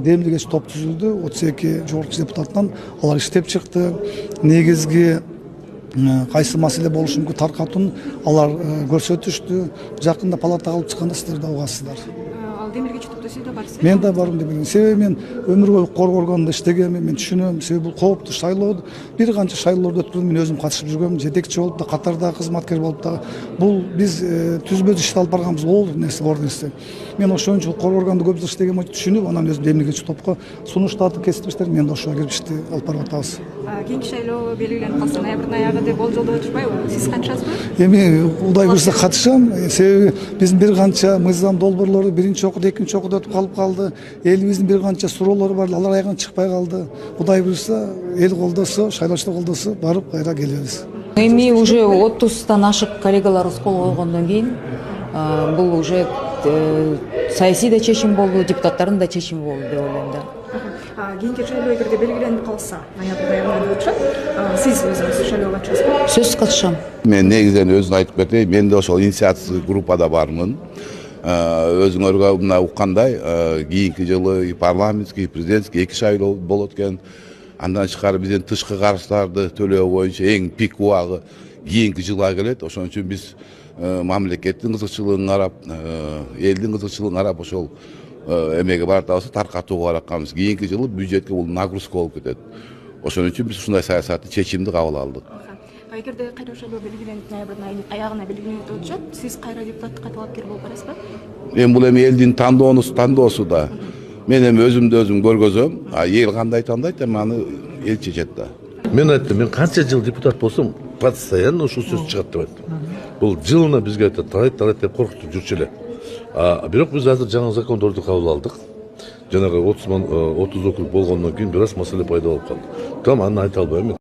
демилгеч топ түзүлдү. 32 жогорку депутаттан алар иштеп чыкты. Негизги кайсы маселе болушу мүмкүн таркатууну алар көрсөтүштү. Жакында палатага алып чыкканда сиздер да угасыздар. Ал демилгеч топто сиз да барсыз. Мен да барым деп ойлойм. Себеби мен өмүр бою кор органында иштегенмин, мен түшүнөм. Себеби бул кооптуу шайлоо. Бир канча шайлоолорду өткөрдүм, мен өзүм катышып жүргөм, жетекчи болуп да, катардагы кызматкер болуп да. Бул биз түзбөдө ишти алып барганбыз, оор нерсе, оор нерсе. Мен ошон үчүн кор органда көп жыл иштеген боюнча түшүнүп, анан өзүм демилгечи топко сунуштарды кесиптештер, мен да ошого кирип ишти алып барып атабыз. Кийинки шайлоо белгиленип калса, ноябрдын аягы деп болжолдоп атышпайбы? Сиз катышасызбы? Эми Кудай буйрса катышам. Себеби биздин бир канча мыйзам долбоорлору биринчи окууда, экинчи окууда өтүп калып калды. Элибиздин бир канча суроолору бар, алар аягынан чыкпай калды. Кудай буйрса, эл колдосо, шайлоочулар колдосо барып кайра келебиз. Эми уже 30тан ашык коллегаларыбыз кол койгондон кийин бул уже саясий да чечим болду, депутаттардын да чечими болду деп ойлойм да. Кийинки шайлоо эгерде белгиленип калса, ноябрдын аягында деп атышат. Сиз өзүңүз шайлоого катышасызбы? Сөзсүз катышам. Мен негизинен өзүн айтып кетейин, мен да ошол инициативдик группада бармын. Өзүңөргө мына уккандай, кийинки жылы парламентский, президентский 2 шайлоо болот экен. Андан тышкары биздин тышкы карыздарды төлөө боюнча эң пик убагы кийинки жылга келет. Ошон үчүн биз мамлекеттин кызыкчылыгын карап, элдин кызыкчылыгын карап ошол эмеге баратабыз, таркатууга баратканбыз. Кийинки жылы бюджетке бул нагрузка болуп кетет. Ошон үчүн биз ушундай саясатты чечимди кабыл алдык. Эгерде кайра шайлоо белгиленип, ноябрдын аягына белгиленип деп атышат, сиз кайра депутаттыкка талапкер болуп барасызбы? Мен бул эми элдин тандоосу да. Мен эми өзүмдү өзүм көргөзөм. Эл кандай тандайт, эми аны эл чечет да. Мен айттым, мен канча жыл депутат болсом, постоянно ушул сөз чыгат деп айттым. Бул жылына бизге айтат, талайт деп коркутуп жүрчү эле. Бирок биз азыр жаңы закондорду кабыл алдык. Жанагы 30 округ болгондон кийин бир аз маселе пайда болуп калды. Там аны айта албайм.